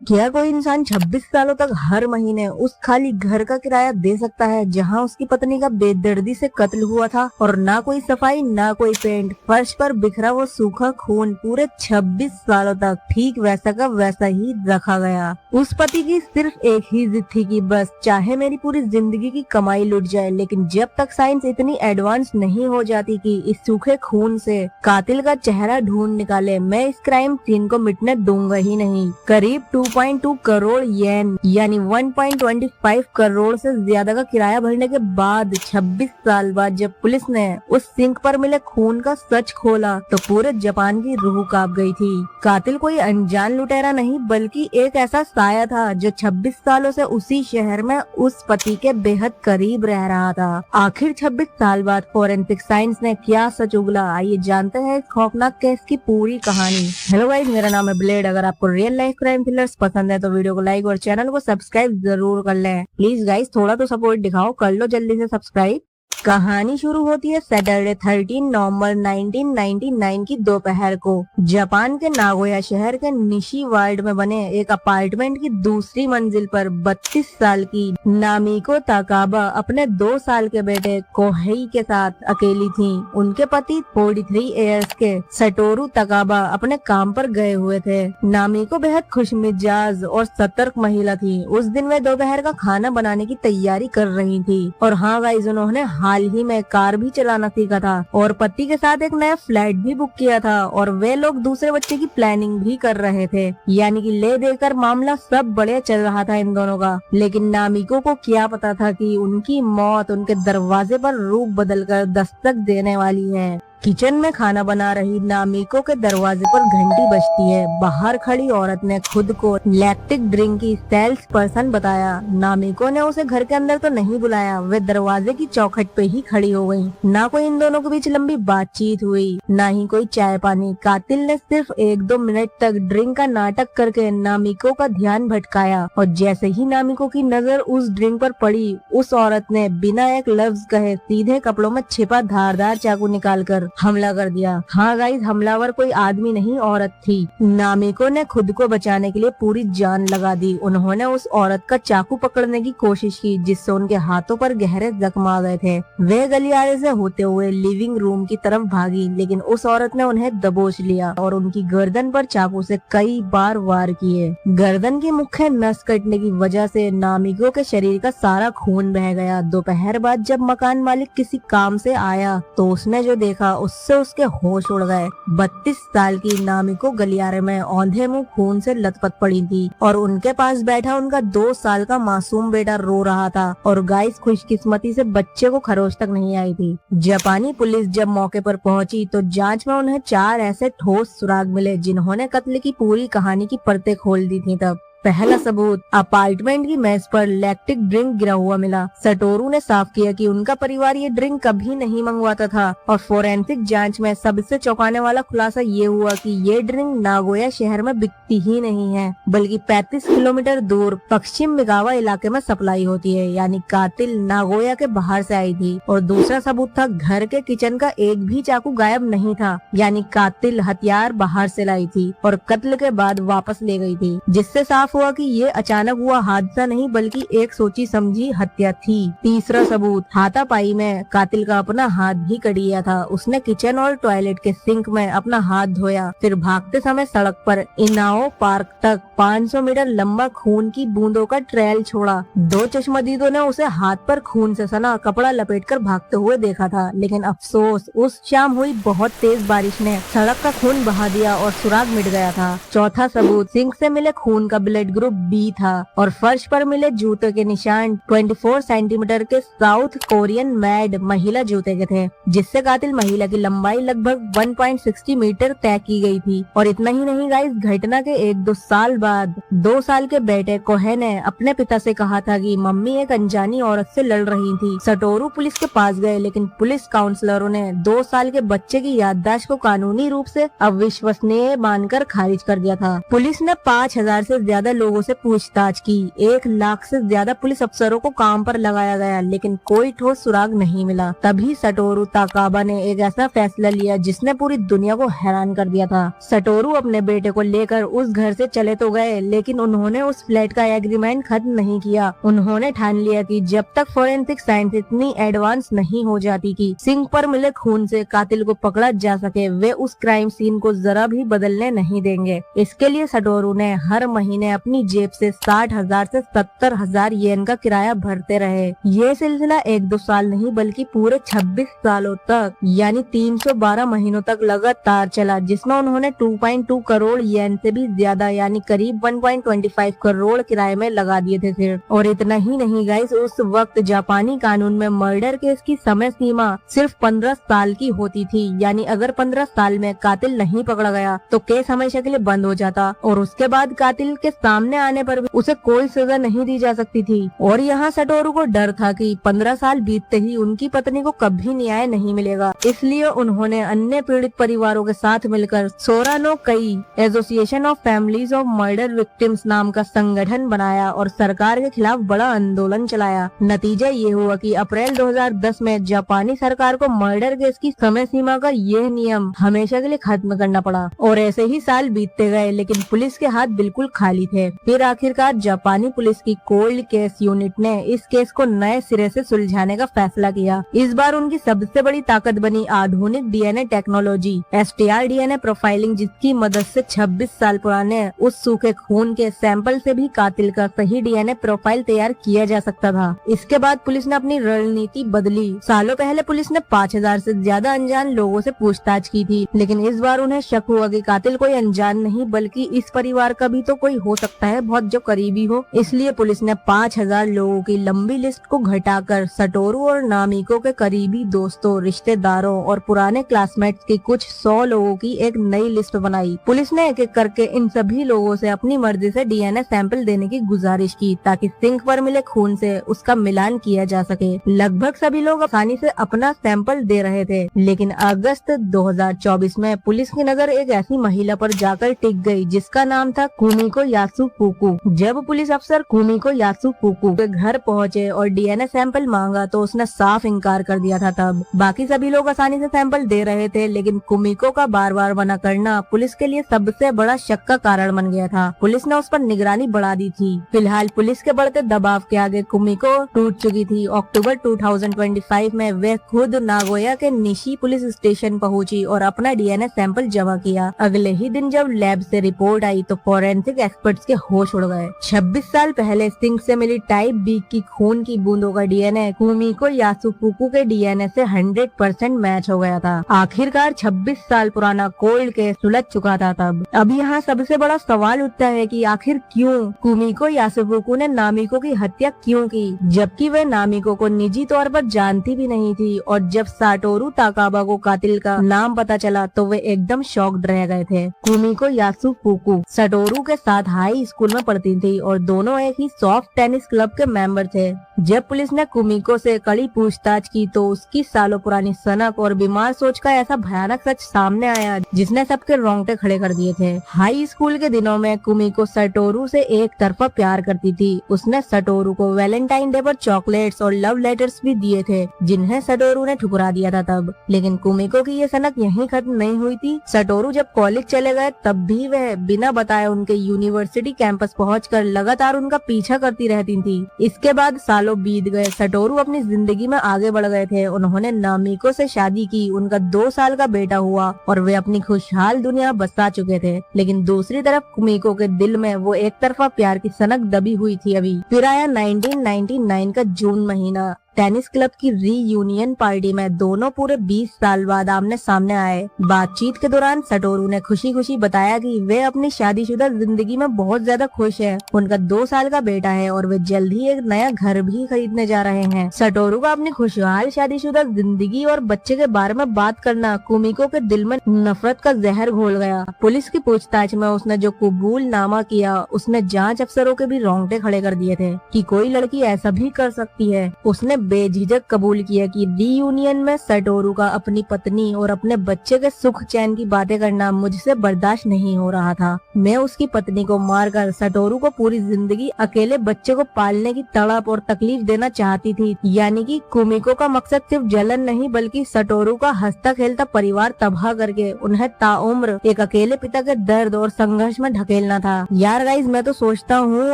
क्या कोई इंसान 26 सालों तक हर महीने उस खाली घर का किराया दे सकता है जहां उसकी पत्नी का बेदर्दी से कत्ल हुआ था और ना कोई सफाई ना कोई पेंट, फर्श पर बिखरा वो सूखा खून पूरे 26 सालों तक ठीक वैसा का वैसा ही रखा गया। उस पति की सिर्फ एक ही जिद थी कि बस चाहे मेरी पूरी जिंदगी की कमाई लुट जाए, लेकिन जब तक साइंस इतनी एडवांस नहीं हो जाती कि इस सूखे खून से कातिल का चेहरा ढूंढ निकाले, मैं इस क्राइम सीन को मिटने दूंगा ही नहीं। करीब 2.2 करोड़ येन यानी 1.25 करोड़ से ज्यादा का किराया भरने के बाद 26 साल बाद जब पुलिस ने उस सिंक पर मिले खून का सच खोला तो पूरे जापान की रूह कांप गई थी। कातिल कोई अनजान लुटेरा नहीं बल्कि एक ऐसा साया था जो 26 सालों से उसी शहर में उस पति के बेहद करीब रह रहा था। आखिर 26 साल बाद फोरेंसिक साइंस ने क्या सच उगला, आइए जानते हैं इस खौफनाक केस की पूरी कहानी। हेलो गाइस, मेरा नाम है ब्लेड। अगर आपको रियल लाइफ क्राइम थ्रिलर्स पसंद है तो वीडियो को लाइक और चैनल को सब्सक्राइब जरूर कर लें। प्लीज गाइस, थोड़ा तो सपोर्ट दिखाओ, कर लो जल्दी से सब्सक्राइब। कहानी शुरू होती है सैटरडे 13 नवंबर 1999 की दोपहर को जापान के नागोया शहर के निशी वार्ड में बने एक अपार्टमेंट की दूसरी मंजिल पर 32 साल की नामिको ताकाबा अपने 2 साल के बेटे कोहेई के साथ अकेली थी। उनके पति 43 इयर्स के सटोरू ताकाबा अपने काम पर गए हुए थे। नामिको बेहद खुशमिजाज और सतर्क महिला थी। उस दिन वे दोपहर का खाना बनाने की तैयारी कर रही थी और हाँ गाइस, उन्होंने हाल ही में कार भी चलाना सीखा था और पति के साथ एक नया फ्लैट भी बुक किया था और वे लोग दूसरे बच्चे की प्लानिंग भी कर रहे थे। यानी कि ले देकर मामला सब बढ़िया चल रहा था इन दोनों का। लेकिन नामिको को क्या पता था कि उनकी मौत उनके दरवाजे पर रूप बदलकर दस्तक देने वाली है। किचन में खाना बना रही नामिको के दरवाजे पर घंटी बजती है। बाहर खड़ी औरत ने खुद को लैक्टिक ड्रिंक की सेल्स पर्सन बताया। नामिको ने उसे घर के अंदर तो नहीं बुलाया, वे दरवाजे की चौखट पे ही खड़ी हो गई। ना कोई इन दोनों के बीच लंबी बातचीत हुई, ना ही कोई चाय पानी। कातिल ने सिर्फ 1-2 मिनट तक ड्रिंक का नाटक करके नामिको का ध्यान भटकाया और जैसे ही नामिको की नजर उस ड्रिंक पर पड़ी, उस औरत ने बिना एक लफ्ज कहे सीधे कपड़ों में छिपा धारदार चाकू निकालकर हमला कर दिया। हाँ गाइस, हमलावर कोई आदमी नहीं औरत थी। नामिको ने खुद को बचाने के लिए पूरी जान लगा दी। उन्होंने उस औरत का चाकू पकड़ने की कोशिश की जिससे उनके हाथों पर गहरे जख्म आ गए थे। वे गलियारे से होते हुए लिविंग रूम की तरफ भागी, लेकिन उस औरत ने उन्हें दबोच लिया और उनकी गर्दन पर चाकू से कई बार वार किए। गर्दन की मुख्य नस कटने की वजह से नामिको के शरीर का सारा खून बह गया। दोपहर बाद जब मकान मालिक किसी काम से आया तो उसने जो देखा उससे उसके होश उड़ गए। 32 साल की नामिको गलियारे में औंधे मुंह खून से लथपथ पड़ी थी और उनके पास बैठा उनका 2 साल का मासूम बेटा रो रहा था। और गाइस, खुशकिस्मती से बच्चे को खरोच तक नहीं आई थी। जापानी पुलिस जब मौके पर पहुंची तो जांच में उन्हें 4 ऐसे ठोस सुराग मिले जिन्होंने कत्ल की पूरी कहानी की परतें खोल दी थी। तब पहला सबूत अपार्टमेंट की मेज पर लैक्टिक ड्रिंक गिरा हुआ मिला। सटोरू ने साफ किया कि उनका परिवार ये ड्रिंक कभी नहीं मंगवाता था और फोरेंसिक जांच में सबसे चौंकाने वाला खुलासा ये हुआ कि ये ड्रिंक नागोया शहर में बिकती ही नहीं है, बल्कि 35 किलोमीटर दूर पश्चिम मिगावा इलाके में सप्लाई होती है। यानी कातिल नागोया के बाहर से आई थी। और दूसरा सबूत था घर के किचन का एक भी चाकू गायब नहीं था, यानी कातिल हथियार बाहर से लाई थी और कत्ल के बाद वापस ले गई थी, जिससे साफ हुआ कि ये अचानक हुआ हादसा नहीं बल्कि एक सोची समझी हत्या थी। तीसरा सबूत, हाथापाई में कातिल का अपना हाथ भी कटिया था। उसने किचन और टॉयलेट के सिंक में अपना हाथ धोया, फिर भागते समय सड़क पर इनाओ पार्क तक 500 मीटर लंबा खून की बूंदों का ट्रेल छोड़ा। 2 चश्मदीदों ने उसे हाथ पर खून से सना कपड़ा लपेटकर भागते हुए देखा था, लेकिन अफसोस उस शाम हुई बहुत तेज बारिश ने सड़क का खून बहा दिया और सुराग मिट गया था। चौथा सबूत, सिंक से मिले खून का ब्लड ग्रुप बी था और फर्श पर मिले जूते के निशान 24 सेंटीमीटर के साउथ कोरियन मैड महिला जूते के थे, जिससे कातिल महिला की लंबाई लगभग 1.60 मीटर तय की गई थी। और इतना ही नहीं गाइस, घटना के 1-2 साल बाद 2 साल के बेटे कोहे ने अपने पिता से कहा था कि मम्मी एक अनजानी औरत से लड़ रही थी। सटोरू पुलिस के पास गए, लेकिन पुलिस काउंसलरों ने 2 साल के बच्चे की याददाश्त को कानूनी रूप से अविश्वसनीय मानकर खारिज कर दिया था। पुलिस ने 5000 से ज्यादा ज्यादा लोगों से पूछताछ की। 1 लाख से ज्यादा पुलिस अफसरों को काम पर लगाया गया, लेकिन कोई ठोस सुराग नहीं मिला। तभी सटोरू ताकाबा ने एक ऐसा फैसला लिया जिसने पूरी दुनिया को हैरान कर दिया था। सटोरू अपने बेटे को लेकर उस घर से चले तो गए, लेकिन उन्होंने उस फ्लैट का एग्रीमेंट खत्म नहीं किया। उन्होंने ठान लिया कि जब तक फोरेंसिक साइंस इतनी एडवांस नहीं हो जाती कि सिंक पर मिले खून से कातिल को पकड़ा जा सके, वे उस क्राइम सीन को जरा भी बदलने नहीं देंगे। इसके लिए सटोरू ने हर महीने अपनी जेब से 60,000 से 70,000 येन का किराया भरते रहे। ये सिलसिला 1-2 साल नहीं बल्कि पूरे 26 सालों तक यानी 312 महीनों तक लगातार चला, जिसमें उन्होंने 2.2 करोड़ येन से भी ज्यादा यानी करीब 1.25 करोड़ किराए में लगा दिए थे सिर्फ। और इतना ही नहीं गाइस, उस वक्त जापानी कानून में मर्डर केस की समय सीमा सिर्फ 15 साल की होती थी, यानी अगर 15 साल में कातिल नहीं पकड़ा गया तो केस हमेशा के लिए बंद हो जाता और उसके बाद कातिल के सामने आने पर भी उसे कोई सजा नहीं दी जा सकती थी। और यहाँ सटोरू को डर था कि 15 साल बीतते ही उनकी पत्नी को कभी न्याय नहीं मिलेगा, इसलिए उन्होंने अन्य पीड़ित परिवारों के साथ मिलकर सोरानो कई association of families of murder victims नाम का संगठन बनाया और सरकार के खिलाफ बड़ा आंदोलन चलाया। नतीजा ये हुआ कि अप्रैल 2010 में जापानी सरकार को मर्डर केस की समय सीमा का यह नियम हमेशा के लिए खत्म करना पड़ा। और ऐसे ही साल बीतते गए, लेकिन पुलिस के हाथ बिल्कुल खाली थे। फिर आखिरकार जापानी पुलिस की कोल्ड केस यूनिट ने इस केस को नए सिरे से सुलझाने का फैसला किया। इस बार उनकी सबसे बड़ी ताकत बनी आधुनिक DNA technology STR DNA profiling, जिसकी मदद से 26 साल पुराने उस सूखे खून के सैंपल से भी कातिल का सही डीएनए प्रोफाइल तैयार किया जा सकता था। इसके बाद पुलिस ने अपनी रणनीति बदली। सालों पहले पुलिस ने 5,000 से ज्यादा अनजान लोगों से पूछताछ की थी, लेकिन इस बार उन्हें शक हुआ कि कातिल कोई अनजान नहीं बल्कि इस परिवार का भी तो कोई हो सकता है, बहुत जो करीबी हो। इसलिए पुलिस ने 5,000 लोगों की लंबी लिस्ट को घटाकर सटोरू और नामिको के करीबी दोस्तों, रिश्तेदारों और पुराने क्लासमेट्स की कुछ 100 लोगों की एक नई लिस्ट बनाई। पुलिस ने एक एक करके इन सभी लोगों से अपनी मर्जी से डीएनए सैंपल देने की गुजारिश की ताकि सिंक पर मिले खून से उसका मिलान किया जा सके। लगभग सभी लोग आसानी से अपना सैंपल दे रहे थे, लेकिन अगस्त 2024 में पुलिस की नजर एक ऐसी महिला पर जाकर टिक गई जिसका नाम था कुमिको यासुफुकु। जब पुलिस अफसर कुमिको यासुफुकु के घर पहुंचे और डीएनए सैंपल मांगा तो उसने साफ इनकार कर दिया था। तब बाकी सभी लोग आसानी से सैंपल दे रहे थे, लेकिन कुमिको का बार बार मना करना पुलिस के लिए सबसे बड़ा शक का कारण बन गया था। पुलिस ने उस पर निगरानी बढ़ा दी थी। फिलहाल पुलिस के बढ़ते दबाव के आगे कुमिको टूट चुकी थी। अक्टूबर 2025 में वे खुद नागोया के निशी पुलिस स्टेशन पहुंची और अपना डीएनए सैंपल जमा किया। अगले ही दिन जब लैब से रिपोर्ट आई तो फोरेंसिक एक्सपर्ट्स के होश उड़ गए। 26 साल पहले सिंक से मिली टाइप बी की खून की बूंदों का डीएनए कुमिको यासुफुकु के डीएनए से 100% मैच हो गया था। आखिरकार 26 साल पुराना कोल्ड केस सुलझ चुका था। तब अब यहाँ सबसे बड़ा सवाल उठता है कि आखिर क्यों कुमिको यासुफुकु ने नामिको की हत्या क्यों की, जबकि वे नामिको को निजी तौर पर जानती भी नहीं थी। और जब साटोरू ताकाबा को कातिल का नाम पता चला तो वे एकदम शॉक्ड रह गए थे। कुमिको यासुफुकु सटोरू के साथ हाई स्कूल में पढ़ती थी और दोनों एक ही सॉफ्ट टेनिस क्लब के मेंबर थे। जब पुलिस ने कुमिको से कड़ी पूछताछ की तो उसकी सालों पुरानी सनक और बीमार सोच का ऐसा भयानक सच सामने आया जिसने सबके रोंगटे खड़े कर दिए थे। हाई स्कूल के दिनों में कुमिको सटोरू से एक तरफा प्यार करती थी। उसने सटोरू को वैलेंटाइन डे पर चॉकलेट्स और लव लेटर्स भी दिए थे, जिन्हें सटोरू ने ठुकरा दिया था तब। लेकिन कुमिको की ये सनक यहीं खत्म नहीं हुई थी। सटोरू जब कॉलेज चले गए तब भी वह बिना बताए उनके यूनिवर्सिटी कैंपस पहुंचकर लगातार उनका पीछा करती रहती थी। इसके बाद सालों बीत गए। सटोरू अपनी जिंदगी में आगे बढ़ गए थे। उन्होंने नामिको से शादी की, उनका 2 साल का बेटा हुआ और वे अपनी खुशहाल दुनिया बसा चुके थे। लेकिन दूसरी तरफ कुमिको के दिल में वो एक तरफा प्यार की सनक दबी हुई थी अभी। फिर आया 1999 का जून महीना। टेनिस क्लब की रीयूनियन पार्टी में दोनों पूरे 20 साल बाद आमने सामने आए। बातचीत के दौरान सटोरू ने खुशी खुशी बताया कि वे अपनी शादीशुदा जिंदगी में बहुत ज्यादा खुश है। उनका 2 साल का बेटा है और वे जल्द ही एक नया घर भी खरीदने जा रहे हैं। सटोरू का अपनी खुशहाल शादीशुदा जिंदगी और बच्चे के बारे में बात करना कुमिको के दिल में नफरत का जहर घोल गया। पुलिस की पूछताछ में उसने जो कबूलनामा किया उसने जांच अफसरों के भी रोंगटे खड़े कर दिए थे कि कोई लड़की ऐसा भी कर सकती है। उसने बेझिझक कबूल किया कि रीयूनियन में सटोरू का अपनी पत्नी और अपने बच्चे के सुख चैन की बातें करना मुझसे बर्दाश्त नहीं हो रहा था। मैं उसकी पत्नी को मारकर सटोरू को पूरी जिंदगी अकेले बच्चे को पालने की तड़प और तकलीफ देना चाहती थी। यानी कि कुमिको का मकसद सिर्फ जलन नहीं बल्कि सटोरू का हंसता खेलता परिवार तबाह करके उन्हें ताउम्र एक अकेले पिता के दर्द और संघर्ष में ढकेलना था। यार गाइस, मैं तो सोचता हूँ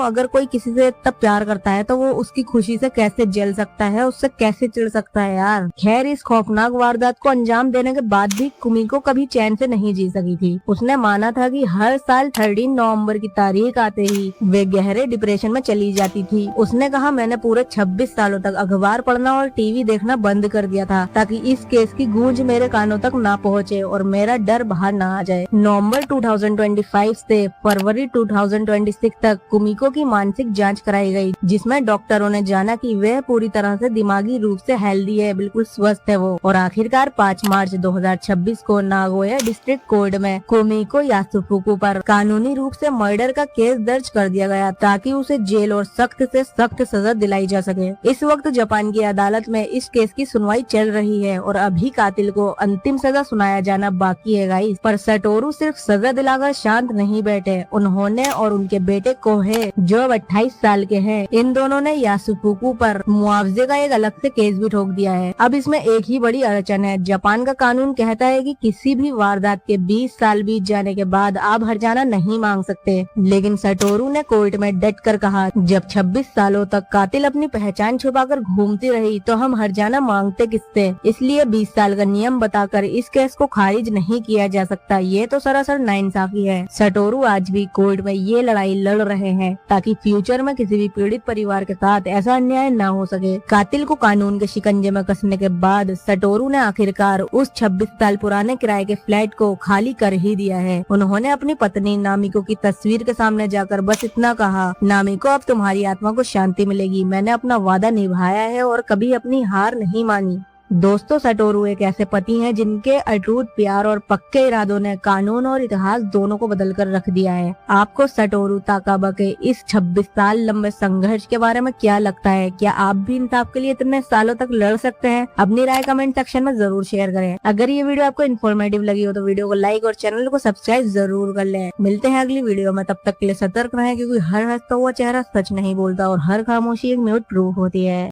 अगर कोई किसी से इतना प्यार करता है तो वो उसकी खुशी से कैसे जल सकता है, उससे कैसे चिढ़ सकता है यार। खैर, इस खौफनाक वारदात को अंजाम देने के बाद भी कुमिको कभी चैन से नहीं जी सकी थी। उसने माना था कि हर साल 13 नवंबर की तारीख आते ही वे गहरे डिप्रेशन में चली जाती थी। उसने कहा, मैंने पूरे 26 सालों तक अखबार पढ़ना और टीवी देखना बंद कर दिया था ताकि इस केस की गूंज मेरे कानों तक ना पहुँचे और मेरा डर बाहर ना आ जाए। नवंबर 2025 से फरवरी 2026 तक कुमिको की मानसिक जांच कराई गई, जिसमें डॉक्टरों ने जाना कि वह पूरी तरह से दिमागी रूप से हेल्दी है, बिल्कुल स्वस्थ है वो। और आखिरकार 5 मार्च 2026 को नागोया डिस्ट्रिक्ट कोर्ट में कुमिको यासुफुकु पर कानूनी रूप से मर्डर का केस दर्ज कर दिया गया ताकि उसे जेल और सख्त से सख्त सजा दिलाई जा सके। इस वक्त जापान की अदालत में इस केस की सुनवाई चल रही है और अभी कातिल को अंतिम सजा सुनाया जाना बाकी है गाइस। पर सटोरू सिर्फ सजा दिलाकर शांत नहीं बैठे। उन्होंने और उनके बेटे कोहे जो अब 28 साल के हैं, इन दोनों ने यासुफुकु पर मुआवजे का एक अलग से केस भी ठोक दिया है। अब इसमें एक ही बड़ी अड़चन है। जापान का कानून कहता है कि किसी भी वारदात के 20 साल बीत जाने के बाद आप हर्जाना नहीं मांग सकते, लेकिन सटोरू ने कोर्ट में डट कर कहा, जब 26 सालों तक कातिल अपनी पहचान छुपाकर घूमती रही तो हम हर्जाना मांगते किससे। इसलिए 20 साल का नियम बताकर इस केस को खारिज नहीं किया जा सकता। ये तो सरासर नाइंसाफी है। सटोरू आज भी कोर्ट में ये लड़ाई लड़ रहे हैं ताकि फ्यूचर में किसी भी पीड़ित परिवार के साथ ऐसा अन्याय न हो सके। कातिल को कानून के शिकंजे में कसने के बाद सटोरू ने आखिरकार उस 26 साल पुराने किराए के फ्लैट को खाली कर ही दिया है। उन्होंने अपनी पत्नी नामिको की तस्वीर के सामने जाकर बस इतना कहा, नामिको, अब तुम्हारी आत्मा को शांति मिलेगी। मैंने अपना वादा निभाया है और कभी अपनी हार नहीं मानी। दोस्तों, सटोरू एक ऐसे पति हैं जिनके अटूट प्यार और पक्के इरादों ने कानून और इतिहास दोनों को बदल कर रख दिया है। आपको सटोरू ताकाबा के इस 26 साल लंबे संघर्ष के बारे में क्या लगता है? क्या आप भी इंसाफ के लिए इतने सालों तक लड़ सकते हैं? अपनी राय कमेंट सेक्शन में जरूर शेयर करें। अगर ये वीडियो आपको इन्फॉर्मेटिव लगी हो तो वीडियो को लाइक और चैनल को सब्सक्राइब जरूर कर लें। मिलते हैं अगली वीडियो में, तब तक के लिए सतर्क रहें क्योंकि हर हंसता हुआ चेहरा सच नहीं बोलता और हर खामोशी एक म्यूट प्रूफ होती है।